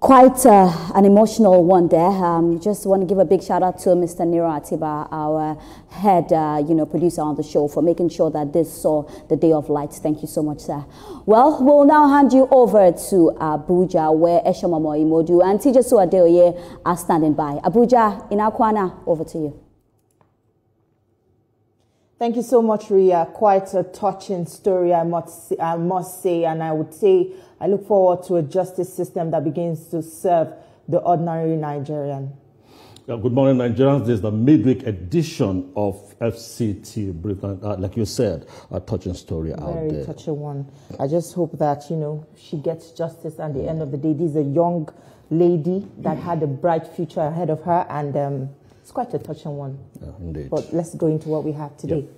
Quite an emotional one there. Just want to give a big shout out to Mr. Nero Atiba, our head, producer on the show, for making sure that this saw the day of light. Thank you so much, sir. Well, we'll now hand you over to Abuja, where Eshomomo Imodu and Tijesu Adeoye are standing by. Abuja, in Akwana, over to you. Thank you so much, Ria. Quite a touching story, I must say, and I would say I look forward to a justice system that begins to serve the ordinary Nigerian. Yeah, good morning, Nigerians. This is the midweek edition of FCT Brief. Like you said, a touching story out there. Very touching one. I just hope that, she gets justice at the end of the day. This is a young lady that had a bright future ahead of her, and it's quite a touching one. Yeah, indeed. But let's go into what we have today. Yep.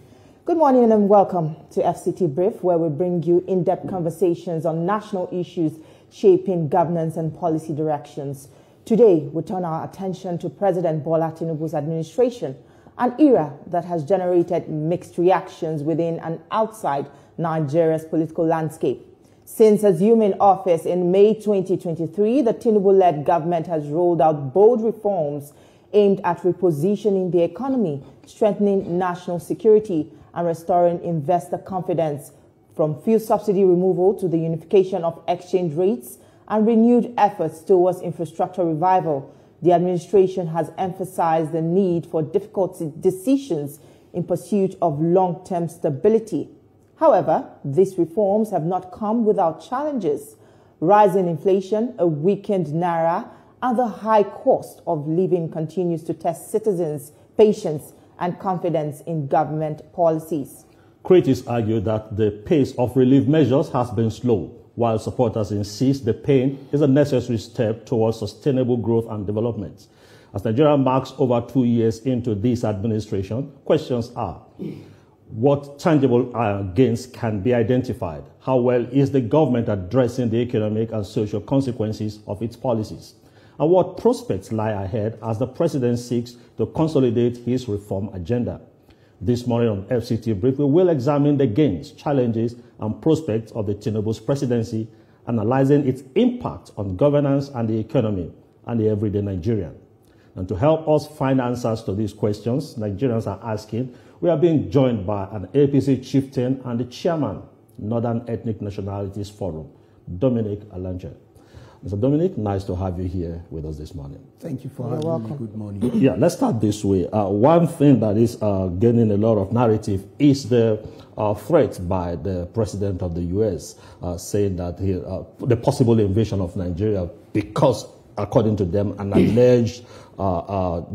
Good morning and welcome to FCT Brief, where we bring you in-depth conversations on national issues shaping governance and policy directions. Today, we turn our attention to President Bola Tinubu's administration, an era that has generated mixed reactions within and outside Nigeria's political landscape. Since assuming office in May 2023, the Tinubu-led government has rolled out bold reforms aimed at repositioning the economy, strengthening national security, and restoring investor confidence, from fuel subsidy removal to the unification of exchange rates and renewed efforts towards infrastructure revival. The administration has emphasized the need for difficult decisions in pursuit of long-term stability. However, these reforms have not come without challenges. Rising inflation, a weakened naira, and the high cost of living continues to test citizens' patience and confidence in government policies. Critics argue that the pace of relief measures has been slow, while supporters insist the pain is a necessary step towards sustainable growth and development. As Nigeria marks over 2 years into this administration, questions are: what tangible gains can be identified? How well is the government addressing the economic and social consequences of its policies? And what prospects lie ahead as the president seeks to consolidate his reform agenda? This morning on FCT Brief, we will examine the gains, challenges, and prospects of the Tinubu's presidency, analyzing its impact on governance and the economy and the everyday Nigerian. And to help us find answers to these questions Nigerians are asking, we are being joined by an APC chieftain and the chairman, Northern Ethnic Nationalities Forum, Dominic Alancha. Mr. Dominic, nice to have you here with us this morning. Thank you for having me. Good morning. Yeah, let's start this way. One thing that is gaining a lot of narrative is the threat by the president of the U.S. Saying that the possible invasion of Nigeria because, according to them, an alleged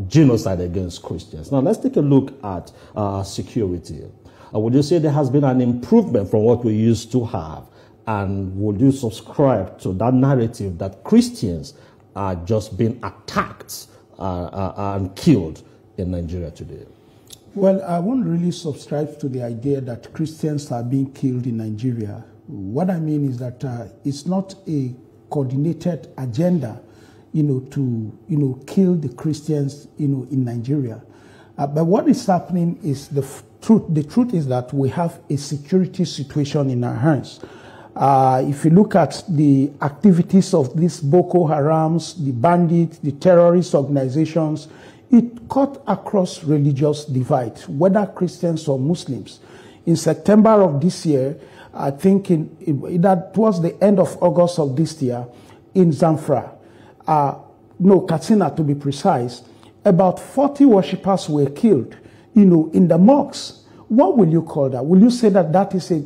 genocide against Christians. Now, let's take a look at security. Would you say there has been an improvement from what we used to have? And would you subscribe to that narrative that Christians are just being attacked and killed in Nigeria today? Well, I won't really subscribe to the idea that Christians are being killed in Nigeria. What I mean is that it's not a coordinated agenda, to kill the Christians, in Nigeria. But what is happening is the truth. The truth is that we have a security situation in our hands. If you look at the activities of these Boko Harams, the bandits, the terrorist organizations, it cut across religious divide, whether Christians or Muslims. In September of this year, I think towards the end of August of this year, in Zamfara, Katsina to be precise, about 40 worshippers were killed, in the mosques. What will you call that? Will you say that that is a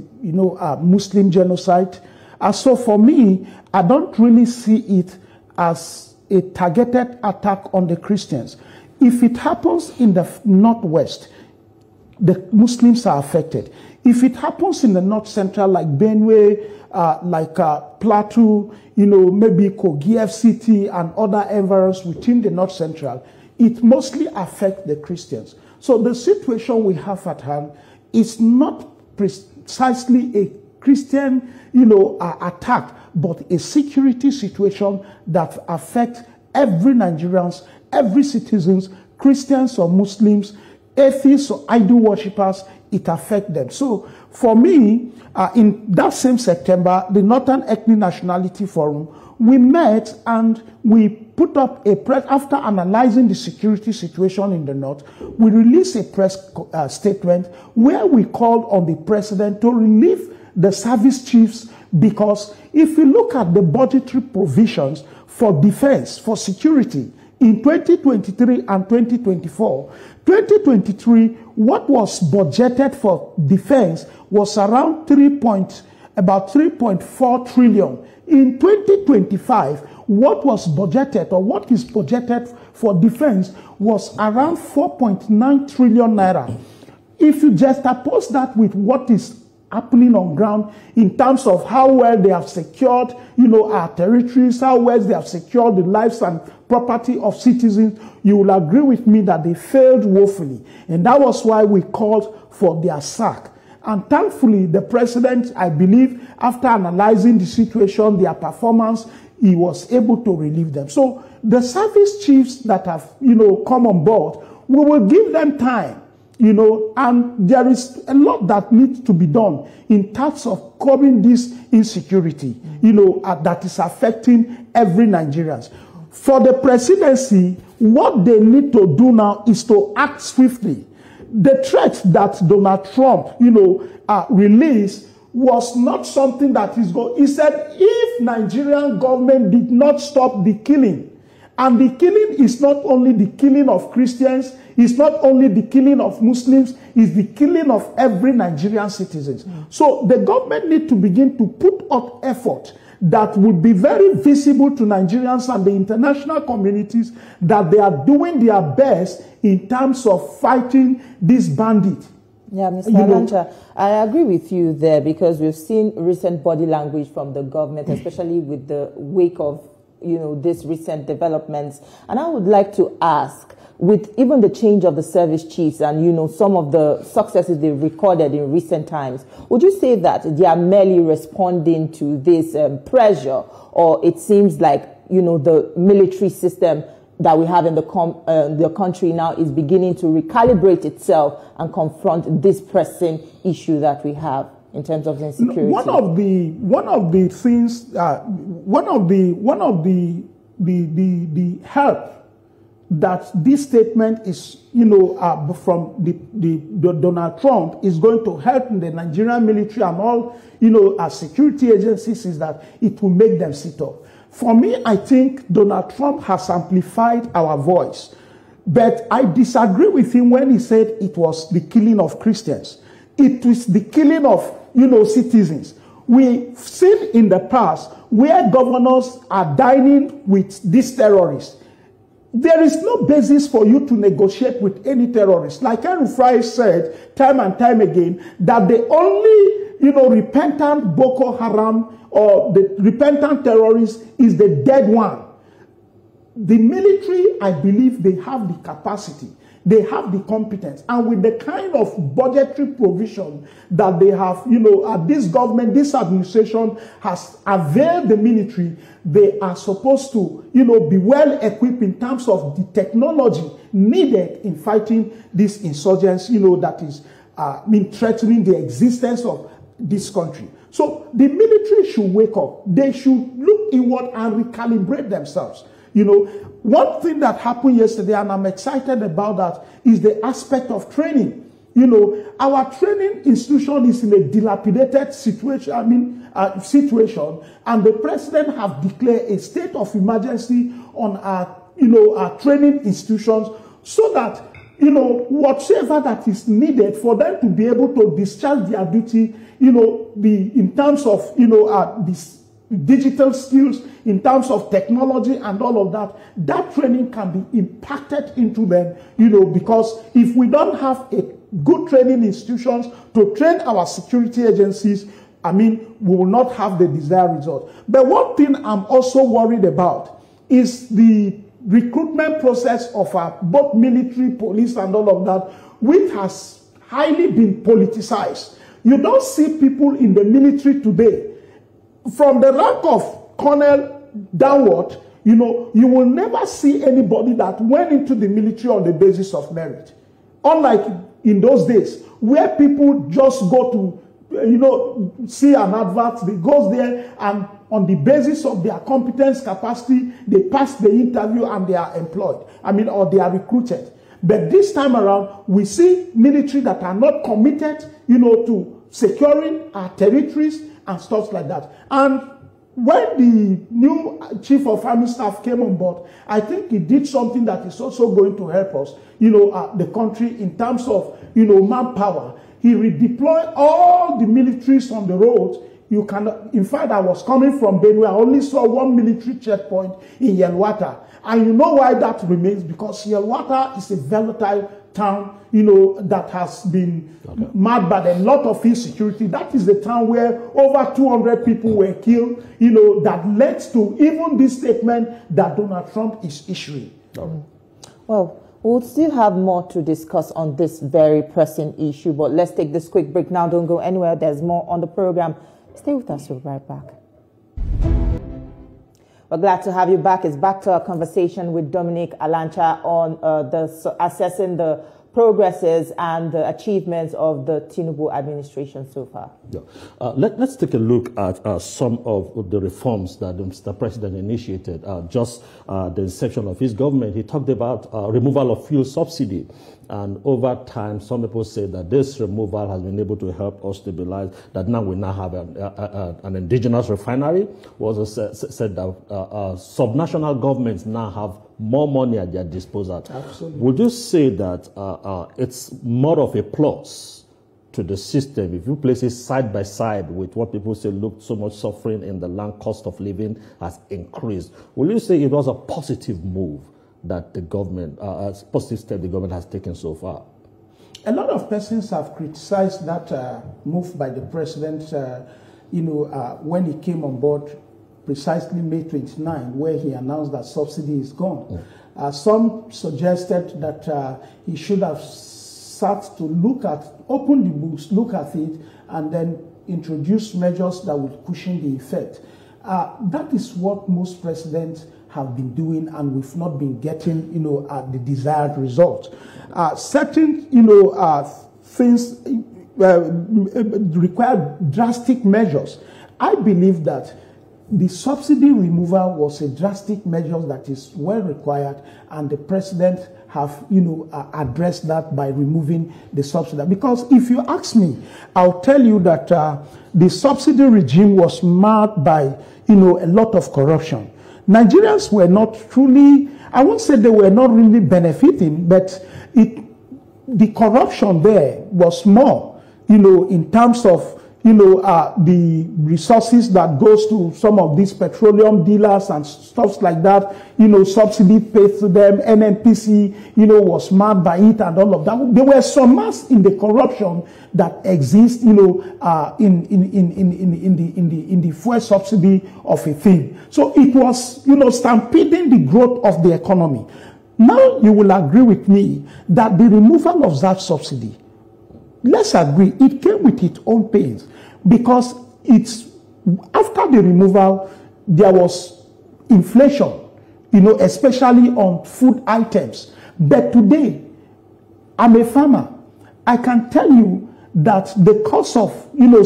Muslim genocide? So for me, I don't really see it as a targeted attack on the Christians. If it happens in the northwest, the Muslims are affected. If it happens in the north central, like Benue, Plateau, maybe Kogi FCT and other environs within the north central, it mostly affects the Christians. So the situation we have at hand is not precisely a Christian, attack, but a security situation that affects every Nigerians, every citizens, Christians or Muslims, atheists or idol worshippers, it affects them. So for me, in that same September, the Northern Ethnic Nationality Forum, we met and we put up a press, after analyzing the security situation in the North, we released a press statement where we called on the president to relieve the service chiefs, because if you look at the budgetary provisions for defense, for security, in 2023 and 2024, 2023, what was budgeted for defense was around about 3.4 trillion. In 2025, what was budgeted or what is budgeted for defense was around 4.9 trillion naira. If you juxtapose that with what is happening on ground in terms of how well they have secured, our territories, how well they have secured the lives and property of citizens, you will agree with me that they failed woefully. And that was why we called for their sack. And thankfully, the president, I believe, after analyzing the situation, their performance, he was able to relieve them. So the service chiefs that have, come on board, we will give them time, and there is a lot that needs to be done in terms of curbing this insecurity, that is affecting every Nigerian. For the presidency, what they need to do now is to act swiftly. The threat that Donald Trump, released was not something that is going. He said, if Nigerian government did not stop the killing, and the killing is not only the killing of Christians, it's not only the killing of Muslims, it's the killing of every Nigerian citizen. So the government need to begin to put up effort that would be very visible to Nigerians and the international communities that they are doing their best in terms of fighting this bandit. Yeah, Mr. Alancha, I agree with you there, because we've seen recent body language from the government, especially with the wake of, these recent developments. And I would like to ask, with even the change of the service chiefs and, some of the successes they've recorded in recent times, would you say that they are merely responding to this pressure, or it seems like, the military system that we have in the country now is beginning to recalibrate itself and confront this pressing issue that we have in terms of insecurity? One of the things, the help that this statement is, from the Donald Trump is going to help the Nigerian military and all, our security agencies, is that it will make them sit up. For me, I think Donald Trump has amplified our voice. But I disagree with him when he said it was the killing of Christians. It was the killing of, citizens. We've seen in the past where governors are dining with these terrorists. There is no basis for you to negotiate with any terrorist. Like El-Rufai said time and time again, that the only, repentant Boko Haram or the repentant terrorist is the dead one. The military, I believe they have the capacity, they have the competence, and with the kind of budgetary provision that they have, this government, this administration has availed the military, they are supposed to, be well equipped in terms of the technology needed in fighting this insurgents, that is threatening the existence of this country. So the military should wake up. They should look inward and recalibrate themselves. One thing that happened yesterday, and I'm excited about that, is the aspect of training. Our training institution is in a dilapidated situation, situation, and the president have declared a state of emergency on our training institutions, so that, whatsoever that is needed for them to be able to discharge their duty, in terms of, this digital skills, in terms of technology and all of that, that training can be impacted into them, because if we don't have a good training institutions to train our security agencies, we will not have the desired result. But one thing I'm also worried about is the recruitment process of both military, police, and all of that, which has highly been politicized. You don't see people in the military today, from the rank of colonel downward, you will never see anybody that went into the military on the basis of merit. Unlike in those days, where people just go to, see an advert, they go there, and on the basis of their competence, capacity, they pass the interview and they are employed. Or they are recruited. But this time around, we see military that are not committed, to securing our territories and stuff like that. And when the new Chief of Army Staff came on board, I think he did something that is also going to help us, the country in terms of, manpower. He redeployed all the militaries on the roads. In fact, I was coming from Benue. I only saw one military checkpoint in Yelwata. And you know why that remains? Because Yelwata is a volatile town, that has been marred by a lot of insecurity. That is the town where over 200 people were killed, that led to even this statement that Donald Trump is issuing. Well, we'll still have more to discuss on this very pressing issue, but let's take this quick break now. Don't go anywhere. There's more on the program. Stay with us. We'll be right back. We're glad to have you back. It's back to our conversation with Dominic Alancha on assessing the progresses and the achievements of the Tinubu administration so far. Yeah. Let's take a look at some of the reforms that Mr. President initiated. Just the inception of his government, he talked about removal of fuel subsidy. And over time, some people say that this removal has been able to help us stabilize, that now we now have an indigenous refinery. Also said that subnational governments now have more money at their disposal. Absolutely. Would you say that it's more of a plus to the system if you place it side by side with what people say, look, so much suffering in the land, cost of living has increased? Will you say it was a positive move that the government, a positive step the government has taken so far? A lot of persons have criticized that move by the president, when he came on board precisely May 29, where he announced that subsidy is gone. Some suggested that he should have sat to open the books, look at it, and then introduce measures that would cushion the effect. That is what most presidents have been doing, and we've not been getting, the desired result. Certain, things require drastic measures. I believe that the subsidy removal was a drastic measure that is well required, and the president have, addressed that by removing the subsidy. Because if you ask me, I'll tell you that the subsidy regime was marked by, a lot of corruption. Nigerians were not truly, I won't say they were not really benefiting, but the corruption there was more, in terms of, the resources that goes to some of these petroleum dealers and stuff like that, subsidy paid to them, NNPC, was marked by it and all of that. There were some mass in the corruption that exists, in the fuel subsidy of a thing. So it was, stampeding the growth of the economy. Now you will agree with me that the removal of that subsidy, let's agree, it came with its own pains, because after the removal, there was inflation, especially on food items. But today, I'm a farmer. I can tell you that the cost of,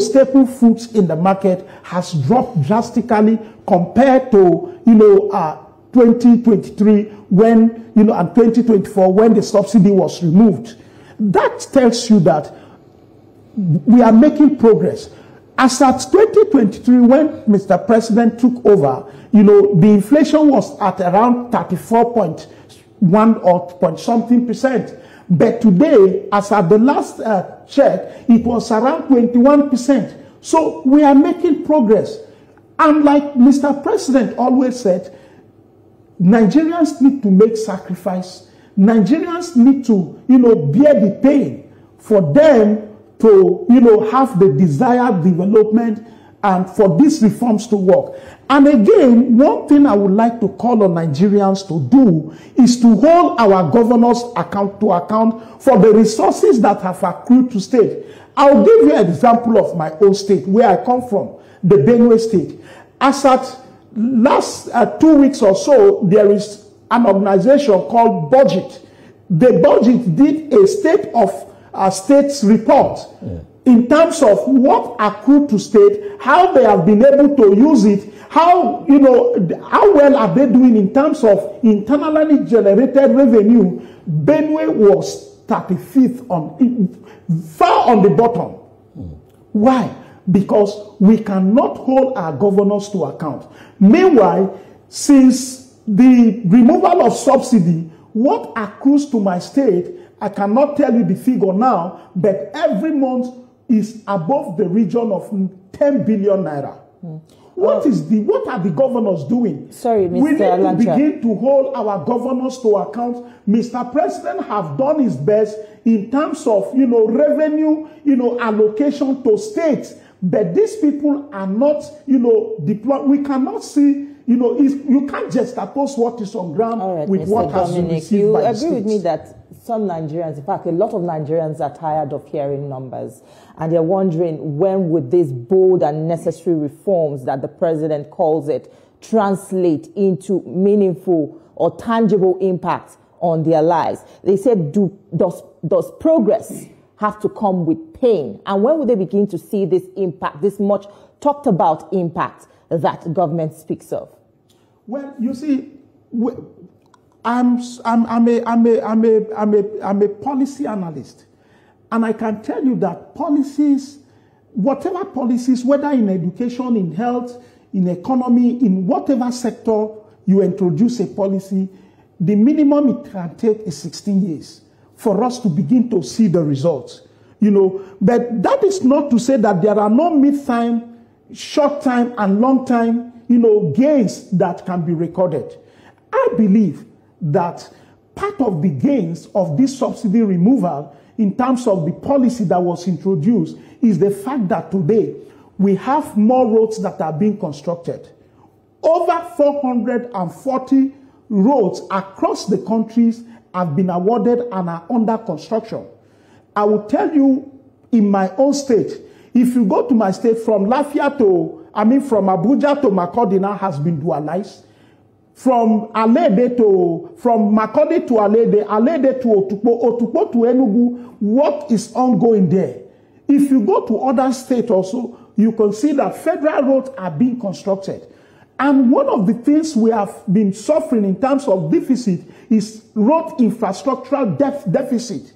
staple foods in the market has dropped drastically compared to, 2023 when, and 2024 when the subsidy was removed. That tells you that we are making progress. As at 2023, when Mr. President took over, the inflation was at around 34.1 or point something percent. But today, as at the last check, it was around 21%. So we are making progress. And like Mr. President always said, Nigerians need to make sacrifice. Nigerians need to, bear the pain for them to, have the desired development and for these reforms to work. And again, one thing I would like to call on Nigerians to do is to hold our governors to account for the resources that have accrued to state. I'll give you an example of my own state, where I come from, the Benue state. As at last 2 weeks or so, there is an organization called Budget. the budget did a state of states report in terms of what accrued to state, how they have been able to use it, how well are they doing in terms of internally generated revenue. Benue was 35th far on the bottom. Why? Because we cannot hold our governors to account. Meanwhile, since the removal of subsidy, what accrues to my state, I cannot tell you the figure now, but every month is above the region of 10 billion naira. What are the governors doing? Sorry, Mr. We need Alancha. to begin to hold our governors to account. Mr. President have done his best in terms of, revenue, allocation to states. But these people are not, deployed. We cannot see, you can't juxtapose what is on ground with Mr. what has been Dominic, received you by the agree with states. me that some Nigerians, in fact, a lot of Nigerians are tired of hearing numbers, and they're wondering when would these bold and necessary reforms that the president calls it translate into meaningful or tangible impact on their lives. They said, does progress have to come with pain? And when will they begin to see this impact, this much talked about impact that government speaks of? Well, you see, I'm a policy analyst, and I can tell you that policies, whatever policies, whether in education, in health, in economy, in whatever sector you introduce a policy, the minimum it can take is 16 years for us to begin to see the results. But that is not to say that there are no mid-time, short-time, and long-time, gains that can be recorded. I believe that part of the gains of this subsidy removal in terms of the policy that was introduced is the fact that today we have more roads that are being constructed. Over 440 roads across the countries have been awarded and are under construction. I will tell you, in my own state, if you go to my state, from Abuja to Makurdi has been dualized. From Makurdi to Alede to Otukpo to Enugu, what is ongoing there? If you go to other states also, you can see that federal roads are being constructed. And one of the things we have been suffering in terms of deficit is road infrastructural deficit.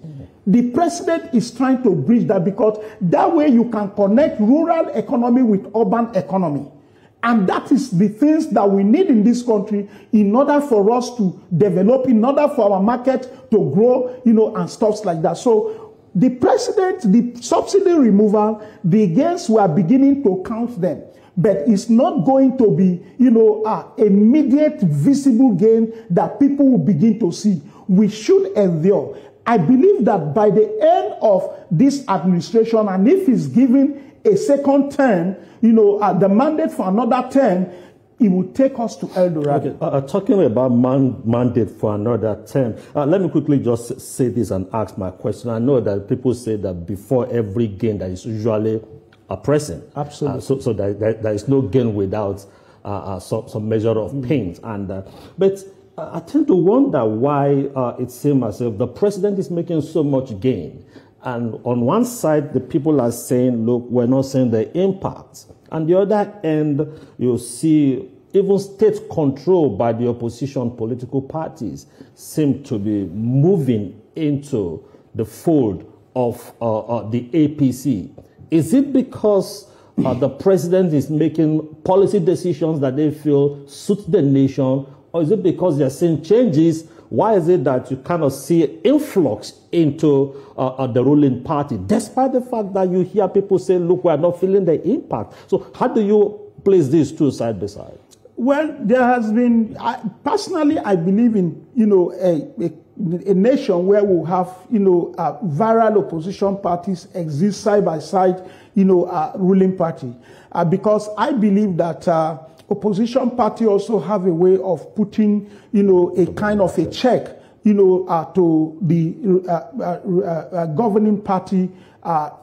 The president is trying to bridge that, because that way you can connect rural economy with urban economy. And that is the things that we need in this country in order for us to develop, in order for our market to grow, and stuff like that. So the president, the subsidy removal, the gains, we are beginning to count them. But it's not going to be, immediate visible gain that people will begin to see. We should endure. I believe that by the end of this administration, and if it's given a second term, the mandate for another term, it will take us to El Dorado. Okay. Talking about mandate for another term, let me quickly just say this and ask my question. I know that people say that before every gain, there is usually a present. Absolutely. So there is no gain without some measure of pain. But I tend to wonder why it seems as if the president is making so much gain. And on one side, the people are saying, look, we're not seeing the impact. On the other end, you see even state control by the opposition political parties seem to be moving into the fold of the APC. Is it because the president is making policy decisions that they feel suit the nation, or is it because they're seeing changes? Why is it that you cannot see influx into the ruling party, despite the fact that you hear people say, look, we're not feeling the impact? So how do you place these two side by side? Well, there has been, personally, I believe in, a nation where we have, viral opposition parties exist side by side, ruling party. Because I believe that opposition party also have a way of putting, a kind of a check, to the governing party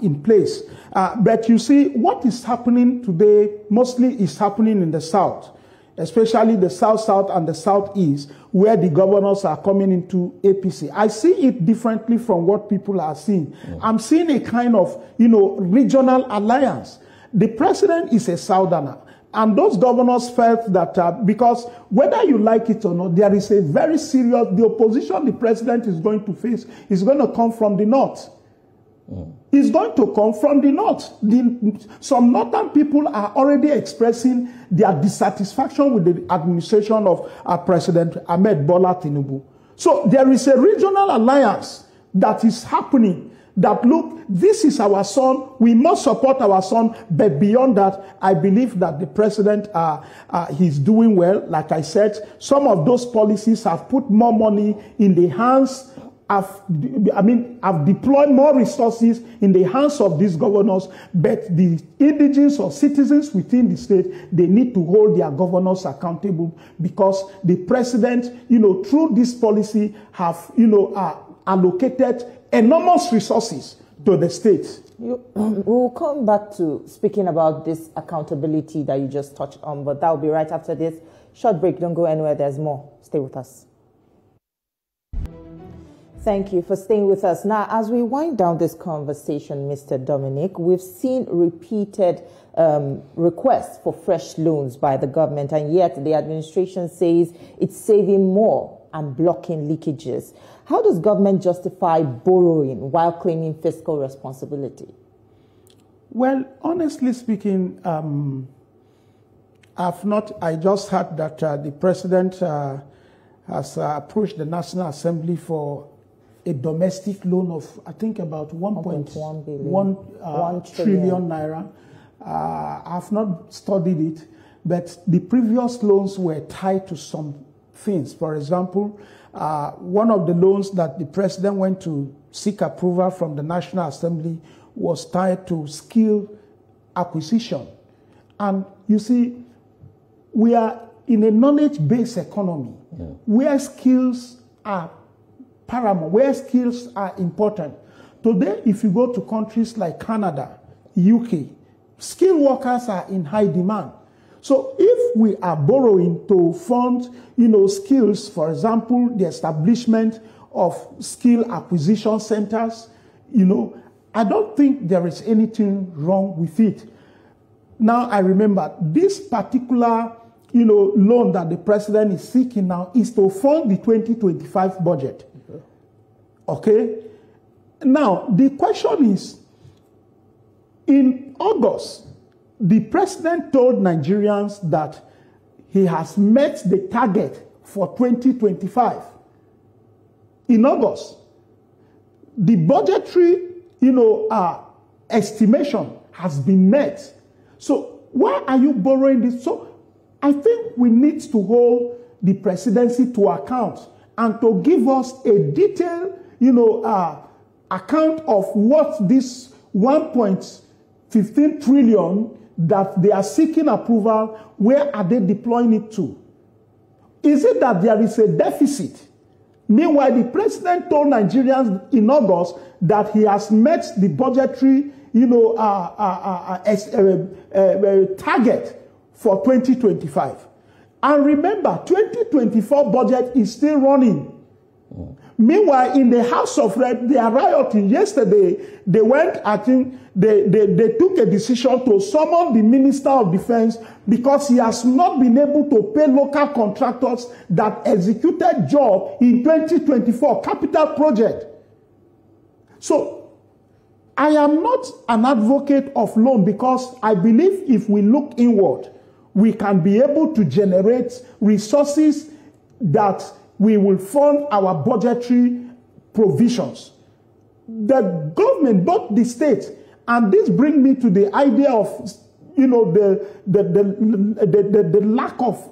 in place. But you see, what is happening today mostly is happening in the South. especially the South-South and the Southeast, where the governors are coming into APC. I see it differently from what people are seeing. I'm seeing a kind of, regional alliance. The president is a Southerner. And those governors felt that because whether you like it or not, there is a very serious, the opposition the president is going to face is going to come from the North. It's going to come from the North. Some Northern people are already expressing their dissatisfaction with the administration of President Ahmed Bola Tinubu. So there is a regional alliance that is happening. That, look, this is our son, we must support our son, but beyond that, I believe that the president, he's doing well. Like I said, some of those policies have put more money in the hands have deployed more resources in the hands of these governors, but the indigenous or citizens within the state, they need to hold their governors accountable, because the president, through this policy have, allocated enormous resources to the state. We'll come back to speaking about this accountability that you just touched on, but that will be right after this short break. Don't go anywhere. There's more. Stay with us. Thank you for staying with us. Now, as we wind down this conversation, Mr. Dominic, we've seen repeated requests for fresh loans by the government, and yet the administration says it's saving more and blocking leakages. How does government justify borrowing while claiming fiscal responsibility? Well, honestly speaking, I just heard that the president has approached the National Assembly for a domestic loan of, I think, about 1.1 trillion naira. I've not studied it, but the previous loans were tied to some things. For example, one of the loans that the president went to seek approval from the National Assembly was tied to skill acquisition. And you see, we are in a knowledge-based economy where skills are paramount, where skills are important. Today, if you go to countries like Canada, UK, skilled workers are in high demand. So if we are borrowing to fund, skills, for example, the establishment of skill acquisition centers, I don't think there is anything wrong with it. Now, I remember this particular, loan that the president is seeking now is to fund the 2025 budget. Okay? Now, the question is, in August, the president told Nigerians that he has met the target for 2025. In August, the budgetary, estimation has been met. So why are you borrowing this? So I think we need to hold the presidency to account and to give us a detailed, account of what this 1.15 trillion that they are seeking approval, where are they deploying it to? Is it that there is a deficit? Meanwhile, the president told Nigerians in August that he has met the budgetary, target for 2025. And remember, 2024 budget is still running. Meanwhile, in the House of Reps, they are rioting. Yesterday, they went, I think, they took a decision to summon the Minister of Defense because he has not been able to pay local contractors that executed job in 2024 capital project. So, I am not an advocate of loan because I believe if we look inward, we can be able to generate resources that we will fund our budgetary provisions. The government, both the state, and this brings me to the idea of, the lack of,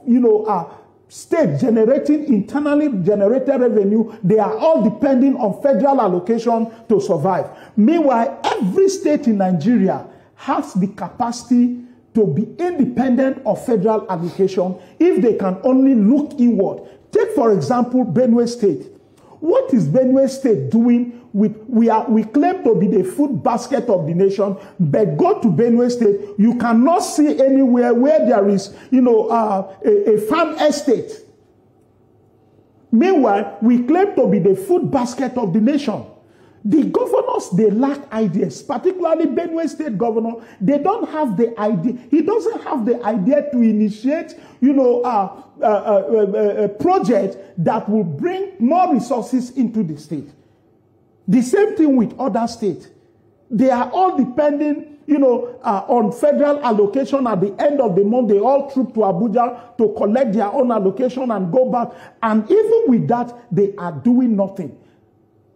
state generating internally generated revenue. They are all depending on federal allocation to survive. Meanwhile, every state in Nigeria has the capacity to be independent of federal allocation if they can only look inward. Take, for example, Benue State. What is Benue State doing with, we claim to be the food basket of the nation, but go to Benue State, you cannot see anywhere where there is, a farm estate. Meanwhile, we claim to be the food basket of the nation. The governors, they lack ideas, particularly Benue State governor. They don't have the idea. He doesn't have the idea to initiate, a project that will bring more resources into the state. The same thing with other states. They are all depending, on federal allocation. At the end of the month, they all troop to Abuja to collect their own allocation and go back. And even with that, they are doing nothing.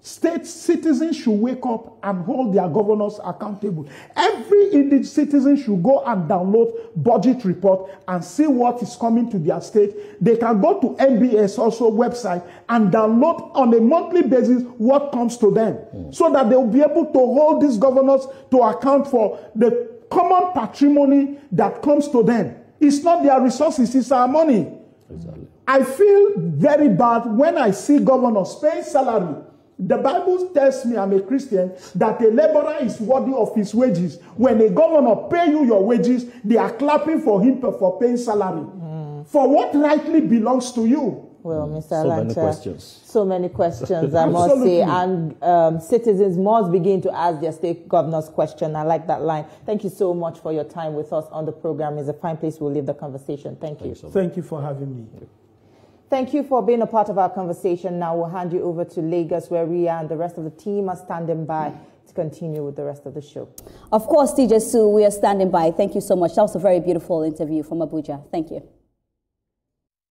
State citizens should wake up and hold their governors accountable. Every citizen should go and download budget report and see what is coming to their state. They can go to NBS also website and download on a monthly basis what comes to them, so that they will be able to hold these governors to account for the common patrimony that comes to them. It's not their resources, it's our money. Exactly. I feel very bad when I see governors paying salary. The Bible tells me, I'm a Christian, that a laborer is worthy of his wages. When a governor pays you your wages, they are clapping for him for paying salary. For what rightly belongs to you. Well, Mr. So Alancha, many questions. So many questions, I must say. And citizens must begin to ask their state governors question. I like that line. Thank you so much for your time with us on the program. It's a fine place we'll leave the conversation. Thank you. Thank you for having me. Thank you for being a part of our conversation. Now we'll hand you over to Lagos, where Ria and the rest of the team are standing by to continue with the rest of the show. Of course, TJ Sue, we are standing by. Thank you so much. That was a very beautiful interview from Abuja. Thank you.